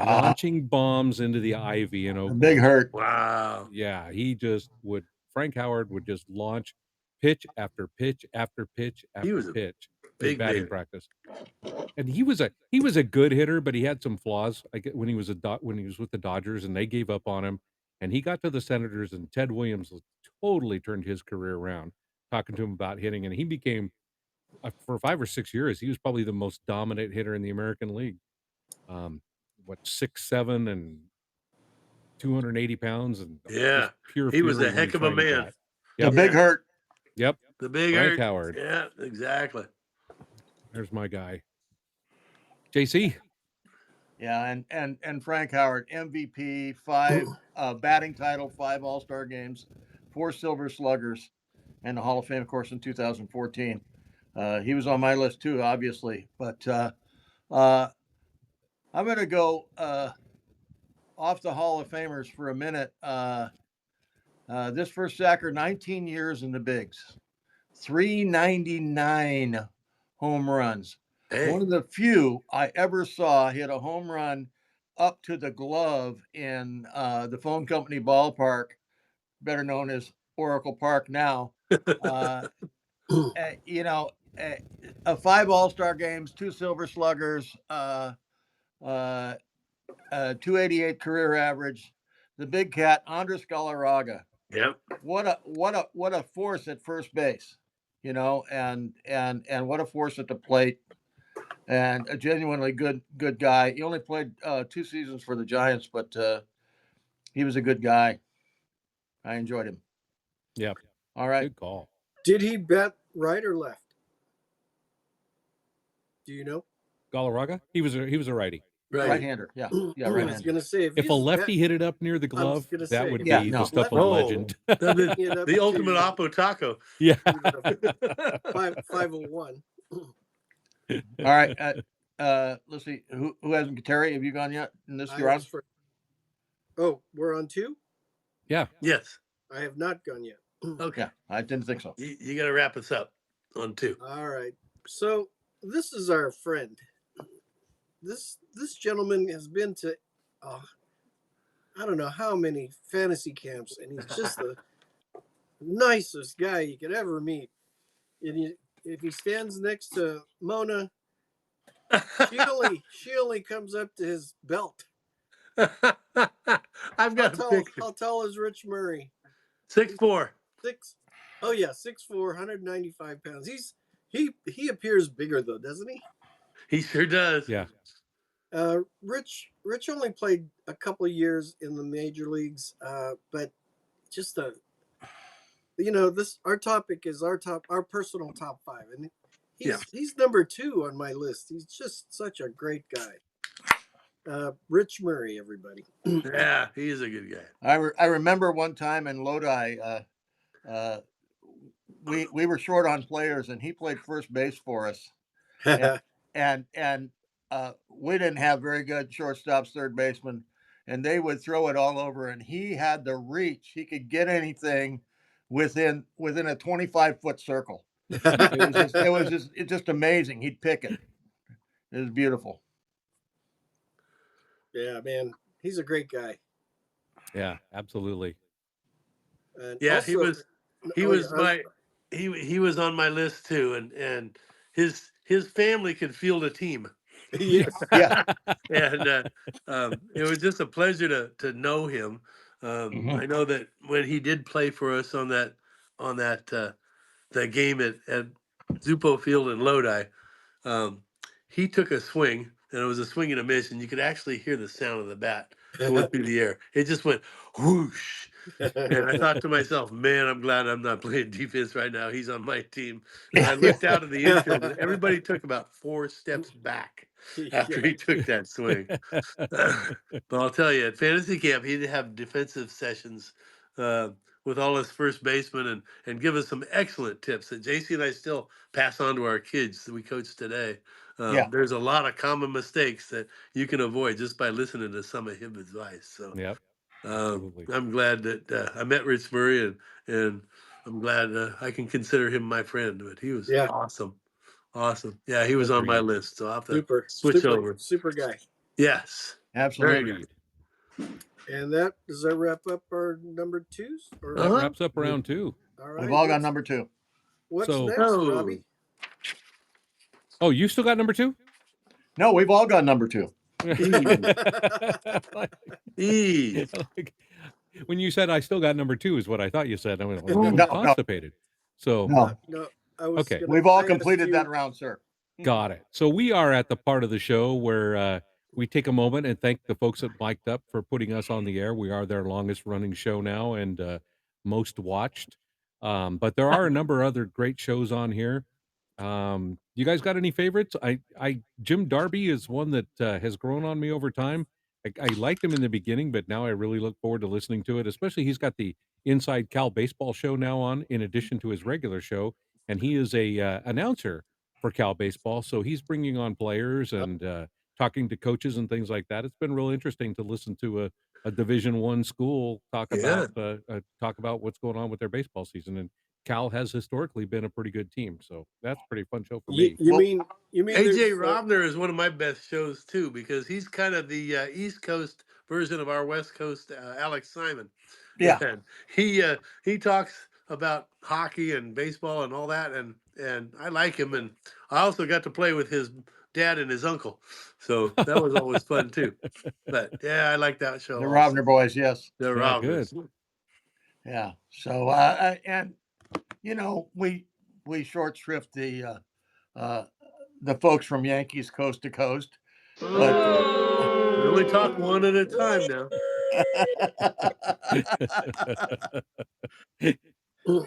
launching bombs into the ivy in A big Oakland. hurt. Wow. Yeah, he just would Frank Howard would just launch pitch after pitch after pitch He after was a pitch in big batting baby. practice. And he was a good hitter, but he had some flaws. I get when he was when he was with the Dodgers and they gave up on him, and he got to the Senators and Ted Williams totally turned his career around, talking to him about hitting, and he became for 5 or 6 years, he was probably the most dominant hitter in the American League. What 6'7" and 280 pounds and Yeah. just pure He was fury a when heck he's of a trying to man. bat. The Yep, big Yeah. hurt. yep. The big Frank hurt. Howard. Yeah, exactly. There's my guy. JC. Yeah, and Frank Howard, MVP, 5 batting title, 5 All-Star games, 4 Silver Sluggers, and the Hall of Fame, of course, in 2014. He was on my list too, obviously, but I'm going to go off the Hall of Famers for a minute. This first Sacker, 19 years in the bigs, 399 home runs. Hey. One of the few I ever saw hit a home run up to the glove in the phone company ballpark, better known as Oracle Park now. You know, 5 All-Star games, 2 Silver Sluggers, 288 career average. The big cat, Andres Galarraga. Yep. What a force at first base, you know, and what a force at the plate, and a genuinely good guy. He only played 2 seasons for the Giants, but he was a good guy. I enjoyed him. Yep. All right. Good call. Did he bat right or left? Do you know? Galarraga? He was a righty. Right. Right-hander. Yeah. Yeah. I was Right-hander. gonna say If a lefty hit it up near the glove, gonna that say, would Yeah, be no. the stuff of Oh, legend. the ultimate Oppo Taco. Yeah. 501. All right. Let's see. Who hasn't? Terry, have you gone yet in this round? Oh, we're on 2? Yeah. Yes. I have not gone yet. Okay. Yeah, I didn't think so. You got to wrap us up on 2. All right. So this is our friend. This gentleman has been to I don't know how many fantasy camps, and he's just the nicest guy you could ever meet. And if he stands next to Mona, she only comes up to his belt. I've got a picture. How tall is Rich Murray? 6'4". 6'4", 195 pounds. He appears bigger though, doesn't he? He sure does. Yeah. Rich only played a couple of years in the major leagues, but just our topic is our personal top 5, and he's number 2 on my list. He's just such a great guy. Rich Murray, everybody. Yeah, he is a good guy. I remember one time in Lodi, we were short on players, and he played first base for us, and we didn't have very good shortstops, third baseman, and they would throw it all over, and he had the reach. He could get anything within a 25-foot circle. It was just amazing. He'd pick it. It was beautiful. Yeah, man, he's a great guy. Yeah, absolutely. And Yeah, also, he was on my list too, and his family could field a team. Yes. Yeah. And it was just a pleasure to know him. Mhm. I know that when he did play for us on that game at Zupo Field in Lodi, um, he took a swing, and it was a swing and a miss, and you could actually hear the sound of the bat going through the air. It just went whoosh. And I thought to myself, man, I'm glad I'm not playing defense right now. He's on my team. And I looked out of the infield, and everybody took about 4 steps back after he took that swing. But I'll tell you, at fantasy camp, he'd have defensive sessions uh, with all his first basemen and give us some excellent tips that JC and I still pass on to our kids that we coach today. Yeah. There's a lot of common mistakes that you can avoid just by listening to some of his advice. So Yep, absolutely. I'm glad that I met Rich Murray, and I'm glad I can consider him my friend. But he was Yeah. awesome. Awesome. Yeah, he was on my Agreed. list. So I'll have to Super, switch over. super guy. Yes. Very Absolutely. good. Agreed. And does that wrap up our number twos? Or That Uh-huh. wraps up round 2. all right, We've all got number 2. What's So- next, Oh. Robbie? Oh, you still got number 2? No, we've all got number 2. E. Like, when you said I still got number 2 is what I thought you said. I was a little No. constipated. So No. No, I was. Okay. We've all I asked completed you- that round, sir. got it. So we are at the part of the show where we take a moment and thank the folks at Mic'd Up for putting us on the air. We are their longest running show now and most watched. But there are a number of other great shows on here. You guys got any favorites? Jim Darby is one that has grown on me over time. I liked him in the beginning, but now I really look forward to listening to it. Especially he's got the Inside Cal Baseball show now on, in addition to his regular show, and he is a announcer for Cal Baseball. So he's bringing on players and talking to coaches and things like that. It's been real interesting to listen to a Division I school talk Yeah. about what's going on with their baseball season. And Cal has historically been a pretty good team, so that's a pretty fun show for me. You Well, mean AJ there's, Robner is one of my best shows too, because he's kind of the East Coast version of our West Coast Alex Simon. Yeah. And he talks about hockey and baseball and all that, and I like him. And I also got to play with his dad and his uncle, so that was always fun too. But yeah, I like that show. The also. Robner boys, yes. The Yeah, Robners. good. Yeah. So and you know, we short shrift the folks from Yankees coast to coast. Oh, we only talk one at a time now.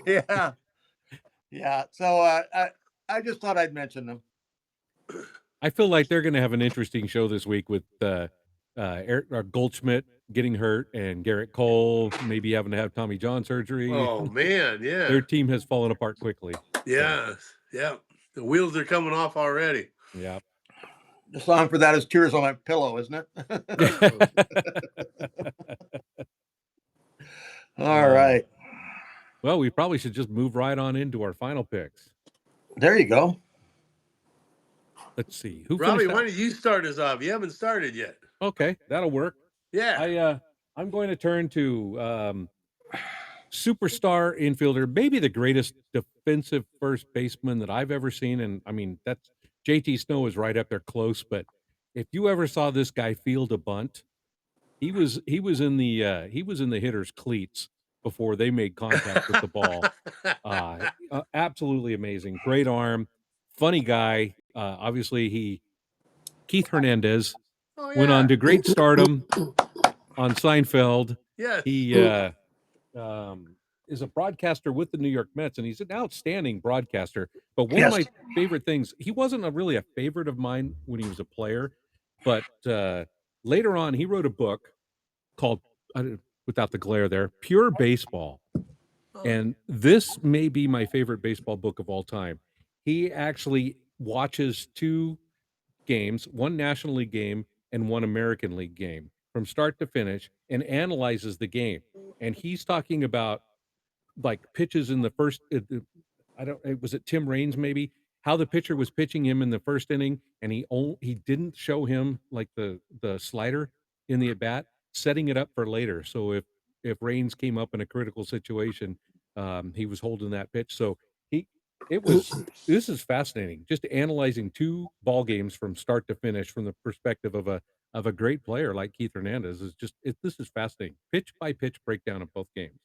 Yeah. Yeah. So I just thought I'd mention them. I feel like they're going to have an interesting show this week with Eric Goldschmidt getting hurt and Garrett Cole maybe having to have Tommy John surgery. Oh man, yeah. Their team has fallen apart quickly. Yes, yeah. The wheels are coming off already. Yeah. The song for that is "Tears on My Pillow," isn't it? All right. Well, we probably should just move right on into our final picks. There you go. Let's see. Who Robbie, finished why that? don't you start us off? You haven't started yet. Okay, that'll work. Yeah. I'm going to turn to superstar infielder, maybe the greatest defensive first baseman that I've ever seen. And I mean, that's JT Snow is right up there close. But if you ever saw this guy field a bunt, he was in the hitter's cleats before they made contact with the ball. Absolutely amazing. Great arm, funny guy. Obviously, Keith Hernandez Oh, went on yeah. to great stardom on Seinfeld. Yes. He is a broadcaster with the New York Mets, and he's an outstanding broadcaster. But one of Yes. my favorite things, he wasn't really a favorite of mine when he was a player, but later on, he wrote a book called, without the glare there, Pure Baseball. Oh, And this may be my favorite baseball book of all time. He actually watches 2 games, one National League game and one American League game from start to finish and analyzes the game. And he's talking about like pitches in the first, was it Tim Raines maybe? How the pitcher was pitching him in the first inning, and he didn't show him like the slider in the at bat, setting it up for later. So if Raines came up in a critical situation, he was holding that pitch. So This is fascinating. Just analyzing 2 ball games from start to finish from the perspective of a great player like Keith Hernandez is just this is fascinating. Pitch by pitch breakdown of both games.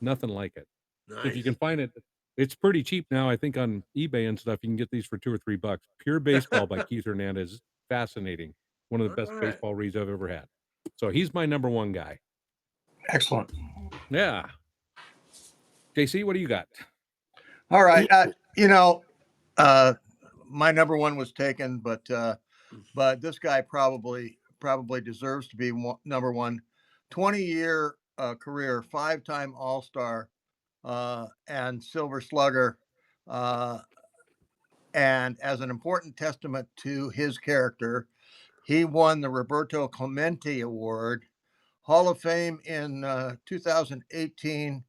Nothing like it. If you Nice. can find it, it's pretty cheap now. I think on eBay and stuff, you can get these for $2 or $3. Pure Baseball by Keith Hernandez. Fascinating. One of the best All right. baseball reads I've ever had. So he's my number 1 guy. Excellent. Yeah. JC, what do you got? All right. My number 1 was taken, but this guy probably deserves to be number 1. 20-year career, 5-time All-Star, and Silver Slugger. And as an important testament to his character, he won the Roberto Clemente Award, Hall of Fame in 2018,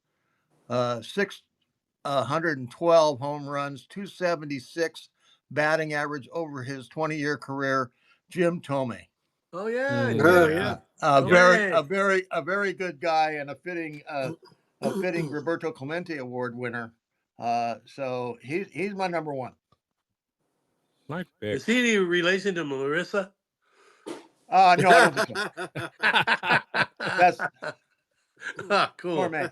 612 home runs, 276 batting average over his 20-year career, Jim Thome. Oh yeah, Mm, Oh, Jim. yeah. A Thome. very good guy and a fitting Roberto Clemente Award winner. So he's my number 1. nice pick. Is he any relation to Marissa? No, I don't think so. That's cool. gourmet.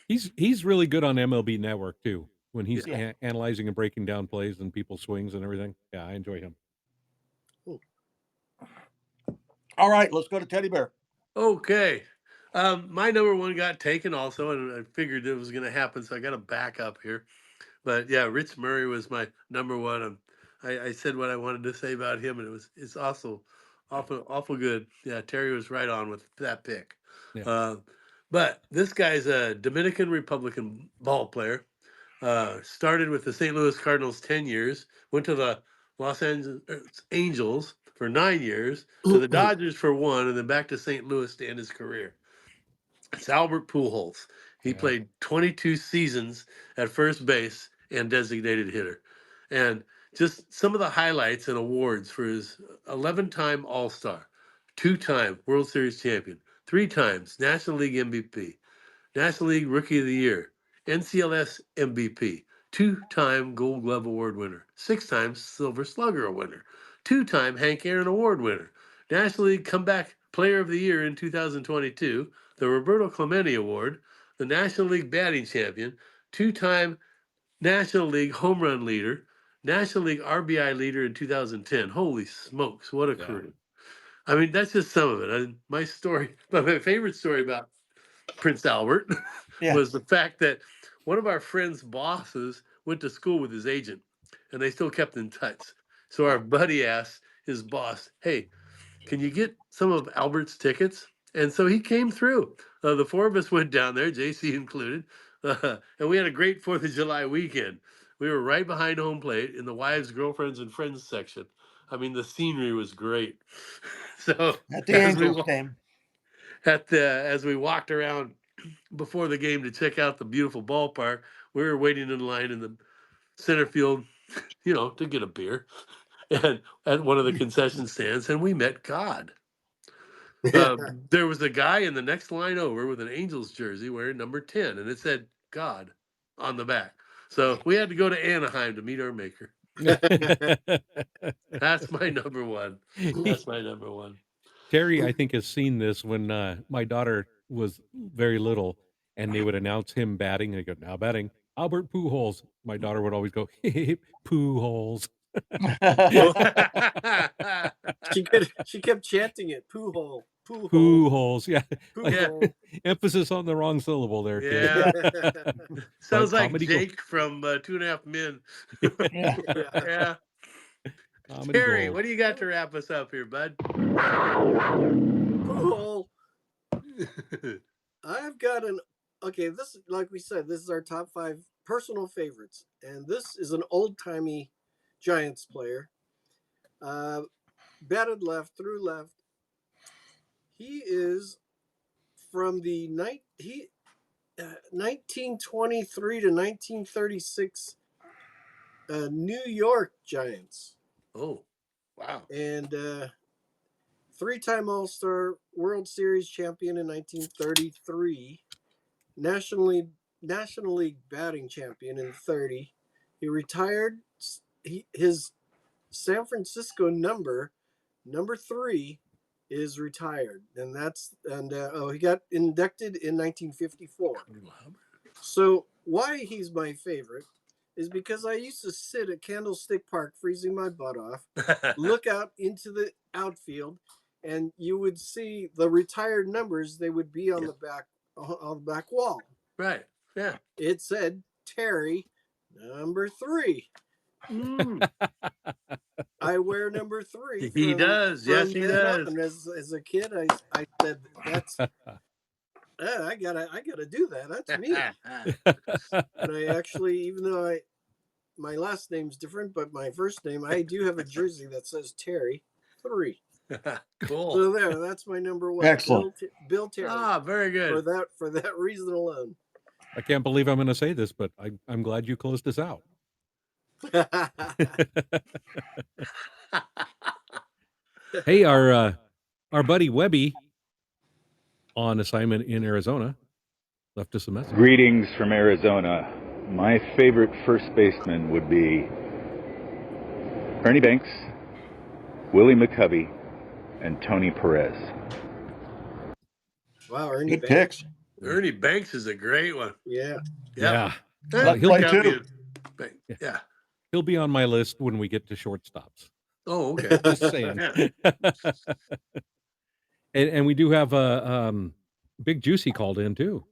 He's really good on MLB Network too. When he's Yeah. analyzing and breaking down plays and people's swings and everything. Yeah, I enjoy him. All right, let's go to Teddy Bear. Okay. My number 1 got taken also, and I figured it was going to happen, so I got to back up here. But yeah, Rich Murray was my number 1. I said what I wanted to say about him, and it's also awful good. Yeah, Terry was right on with that pick. Yeah. But this guy's a Dominican Republican ball player. Started with the St. Louis Cardinals 10 years, went to the Los Angeles Angels for 9 years, to the Dodgers for 1, and then back to St. Louis to end his career. It's Albert Pujols. He Yeah. played 22 seasons at first base and designated hitter. And just some of the highlights and awards for his 11-time All-Star, 2-time World Series champion, 3 times National League MVP, National League Rookie of the Year, NCLS MVP, 2-time Gold Glove Award winner, 6 times Silver Slugger winner, 2-time Hank Aaron Award winner, National League Comeback Player of the Year in 2022, the Roberto Clemente Award, the National League Batting Champion, 2-time National League Home Run Leader, National League RBI Leader in 2010. Holy smokes, what a Yeah. career. I mean, that's just some of it. My story, but my favorite story about Prince Albert was the fact that one of our friend's bosses went to school with his agent, and they still kept in touch. So our buddy asked his boss, "Hey, can you get some of Albert's tickets?" And so he came through. The 4 of us went down there, JC included, and we had a great 4th of July weekend. We were right behind home plate in the wives, girlfriends, and friends section. I mean, the scenery was great. So At the Angels game. as we walked around before the game to check out the beautiful ballpark, we were waiting in line in the center field, to get a beer, and at one of the concession stands, and we met God. There was a guy in the next line over with an Angels jersey wearing number 10, and it said God on the back. So we had to go to Anaheim to meet our maker. That's my number 1. That's my number 1. Terry, I think, has seen this when my daughter was very little and they would announce him batting. They go, now batting, Albert Pujols. My daughter would always go, hey, Pujols. She kept chanting it. Poohole. Poohole. Pujols. Yeah. Poohole. Emphasis on the wrong syllable there, kid. Yeah. Sounds like comedy Jake from 2.5 Men. Yeah. Yeah. Comedy Terry, gold. what do you got to wrap us up here, bud? Poohole. I've got okay, this, like we said, this is our top 5 personal favorites. And this is an old timey Giants player. Batted left, threw left. He is from the 1923 to 1936 New York Giants. Oh, wow. And 3-time All-Star, World Series champion in 1933, National National League batting champion in 30. He retired. His San Francisco number 3 is retired, and he got inducted in 1954. So why he's my favorite is because I used to sit at Candlestick Park freezing my butt off, look out into the outfield, and you would see the retired numbers. They would be on the back wall. Right. Yeah. It said Terry, number 3. I wear number 3. He does. Yes, he then does. on. As a kid, I said that's I gotta do that. That's me. And I actually, even though my last name's different, but my first name, I do have a jersey that says Terry 3. Cool. So there, that's my number 1. Excellent. Bill Terry. Very good. For that reason alone. I can't believe I'm going to say this, but I'm glad you closed us out. Hey, our buddy Webby, on assignment in Arizona, left us a message. Greetings from Arizona. My favorite first baseman would be Ernie Banks, Willie McCovey, and Tony Perez. Wow, Ernie Good Banks. picks. Ernie Banks is a great one. Yeah. Yeah. He'll play too. Yeah. He'll be on my list when we get to shortstops. Oh, okay. Just saying. and we do have Big Juicy called in too.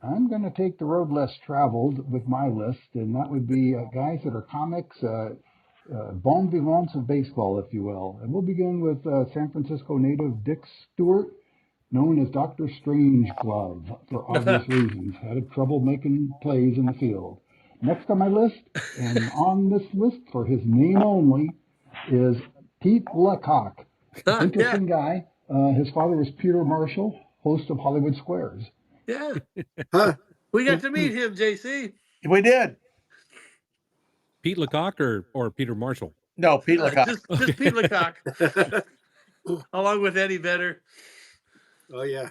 I'm going to take the road less traveled with my list, and that would be guys that are comics, bon vivants of baseball, if you will. And we'll begin with San Francisco native Dick Stewart, known as Dr. Strange Glove for obvious reasons. Had trouble making plays in the field. Next on my list, and on this list for his name only, is Pete Lecoq. Interesting guy. His father was Peter Marshall, host of Hollywood Squares. Yeah. Huh. We got to meet him, JC. We did. Pete Lecoq or Peter Marshall? No, Pete Lecoq. Just Pete Lecoq, along with Eddie Vedder. Oh, yeah.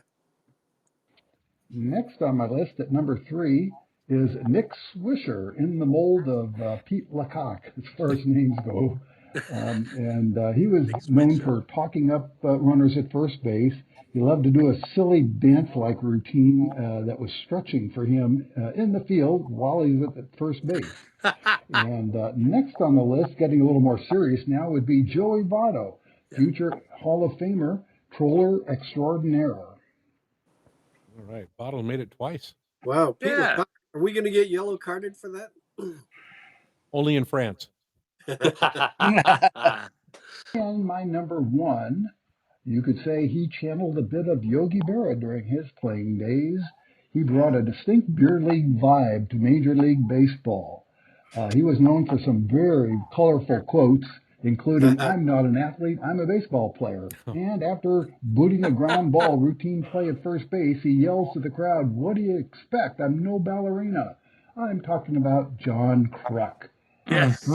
Next on my list at number 3 is Nick Swisher, in the mold of Pete Lecoq, as far as names go. He was known for talking up runners at first base. He loved to do a silly dance-like routine that was stretching for him in the field while he was at first base. And next on the list, getting a little more serious now, would be Joey Votto, future Hall of Famer, troller extraordinaire. All right. Bottle made it twice. Wow. Pete Yeah. Lecoq, are we going to get yellow carded for that? Only in France. And my number 1, you could say he channeled a bit of Yogi Berra during his playing days. He brought a distinct beer league vibe to Major League Baseball. He was known for some very colorful quotes, including, "I'm not an athlete, I'm a baseball player." And after booting a ground ball routine play at first base, he yells to the crowd, "What do you expect? I'm no ballerina." I'm talking about John Kruk. Yes.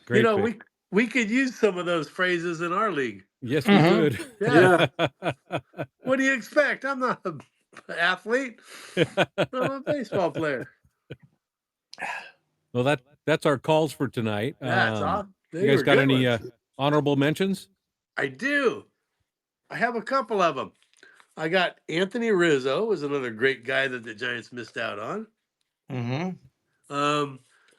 Great we could use some of those phrases in our league. Yes, we could. Yeah. What do you expect? I'm not an athlete. I'm a baseball player. Well, that's our calls for tonight. That's awesome. You guys got any honorable mentions? I do. I have a couple of them. I got Anthony Rizzo, was another great guy that the Giants missed out on. Mm-hmm.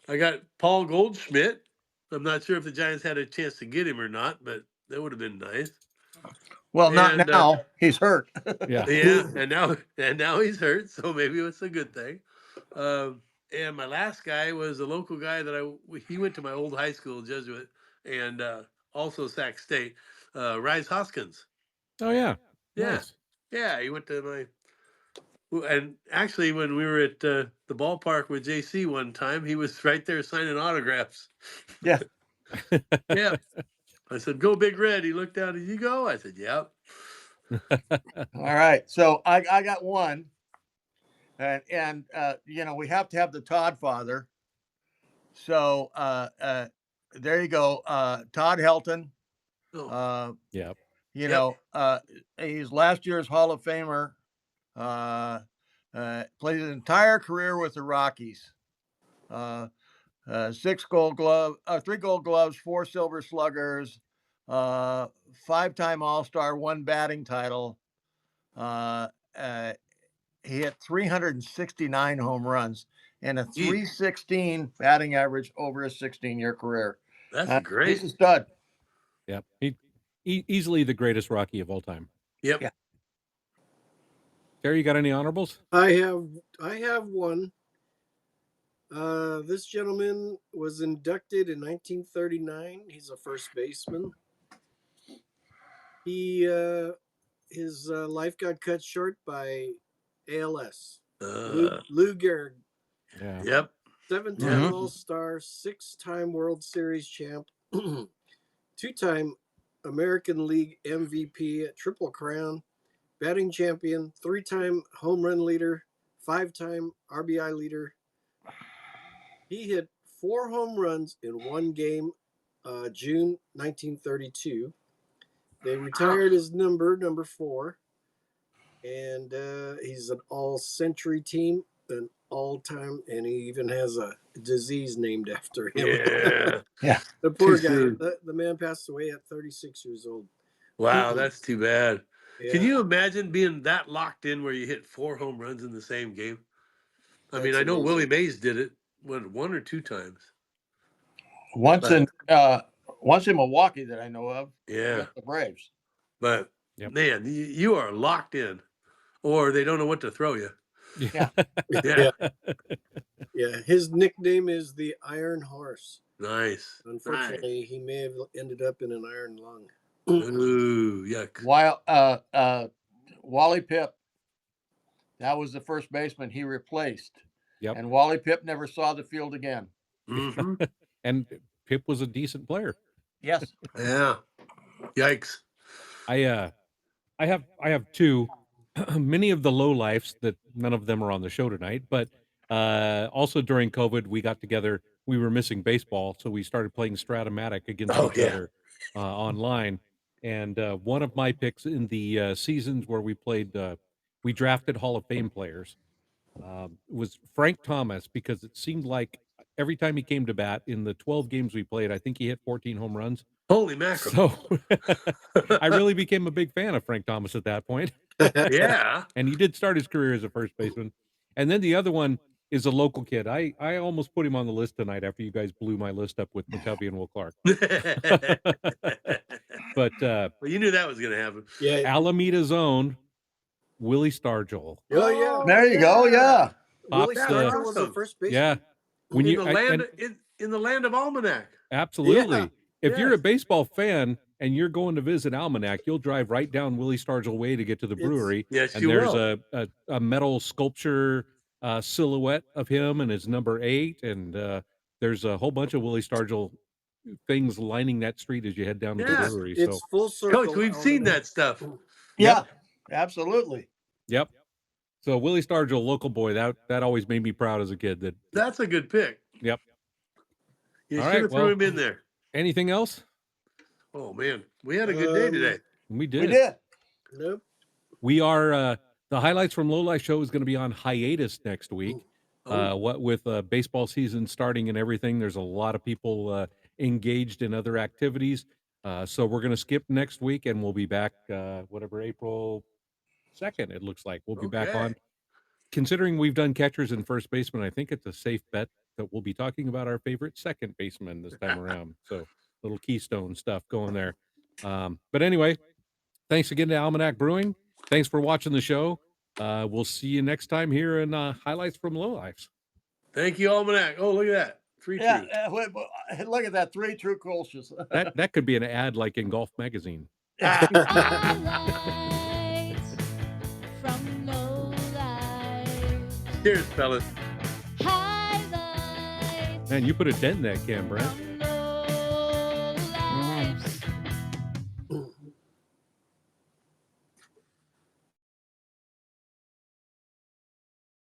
I got Paul Goldschmidt. I'm not sure if the Giants had a chance to get him or not, but that would have been nice. Well, not now. He's hurt. Yeah. Yeah, and now he's hurt, so maybe it's a good thing. And my last guy was a local guy that he went to my old high school, Jesuit, and also Sac State, Rise Hoskins. Oh yeah. Yeah. Nice. Yeah, he went to and actually when we were at the ballpark with JC one time, he was right there signing autographs. Yeah. Yeah. I said, "Go Big Red." He looked down, "Did you go?" I said, "Yep." All right. So I got one. And we have to have the Todd father. So there you go. Todd Helton. Yep. He's last year's Hall of Famer. Played his entire career with the Rockies. 3 Gold Gloves, 4 Silver Sluggers, 5-time All-Star, 1 batting title. He hit 369 home runs and a 316 batting average over a 16-year career. That's great. He's a stud. Yep. Easily the greatest Rocky of all time. Yep. Yeah. Terry, you got any honorables? I have one. This gentleman was inducted in 1939. He's a first baseman. His life got cut short by ALS. Lou Gehrig. Yeah. Yep. 7-time All-Star, 6-time World Series champ, 2-time American League MVP, a Triple Crown, batting champion, 3-time home run leader, 5-time RBI leader. He hit 4 home runs in one game, June 1932. They retired his number 4, and he's an all-century team, an all-time, and he even has a disease named after him. Yeah. The poor Too guy. soon. The man passed away at 36 years old. Wow, that's too bad. Yeah. Can you imagine being that locked in where you hit 4 home runs in the same game? I mean, I know amazing. Willie Mays did it, 1 or 2 times. Once in Milwaukee that I know of. Yeah. Against the Braves. But man, you are locked in, or they don't know what to throw you. Yeah. Yeah. Yeah. His nickname is the Iron Horse. Nice. Unfortunately, he may have ended up in an iron lung. Ooh, yuck. While Wally Pipp, that was the first baseman he replaced. Yep. And Wally Pipp never saw the field again. Mm-hmm. And Pip was a decent player. Yes. Yeah. Yikes. I have 2. Many of the Lowlifes that none of them are on the show tonight, but also during COVID we got together. We were missing baseball, so we started playing Stratomatic against each other online. And one of my picks in the seasons where we played, we drafted Hall of Fame players, was Frank Thomas, because it seemed like every time he came to bat in the 12 games we played, I think he hit 14 home runs. Holy mackerel. So I really became a big fan of Frank Thomas at that point. Yeah. And he did start his career as a first baseman. And then the other one is a local kid. I almost put him on the list tonight after you guys blew my list up with McCovey and Will Clark. But well, you knew that was going to happen. Yeah. Alameda's own Willie Stargell. Oh, yeah. There you go. Yeah. Willie Pops, Stargell was the first baseman. Yeah. When in you the land in the land of Almanac. Absolutely. Yeah. If you're a baseball fan and you're going to visit Almanac, you'll drive right down Willie Stargell Way to get to the brewery. Yes, and you there's will. a metal sculpture silhouette of him and his number 8, and there's a whole bunch of Willie Stargell things lining that street as you head down to the brewery. It's full circle. Coach, we've seen that stuff. Yeah. Absolutely. Yep. So Willie Stargell, local boy, that always made me proud as a kid. That's a good pick. Yep. You All should right, have threw him in there. Anything else? Oh man, we had a good day today. We did. We did. Nope. We are the highlights from Low Life show is going to be on hiatus next week. What with baseball season starting and everything, there's a lot of people engaged in other activities. So we're going to skip next week, and we'll be back April 2nd. It looks like we'll be back on. Considering we've done catchers and first baseman, I think it's a safe bet that we'll be talking about our favorite second baseman this time around. So little Keystone stuff going there. But anyway, thanks again to Almanac Brewing. Thanks for watching the show. We'll see you next time here in highlights from Lowlifes. Thank you, Almanac. Oh, look at that. 3 true. Look at that. 3 true coaches. That could be an ad like in Golf Magazine. Highlights from Lowlifes. Cheers, fellas. Highlights Man, you put a dent in that can, Brent. from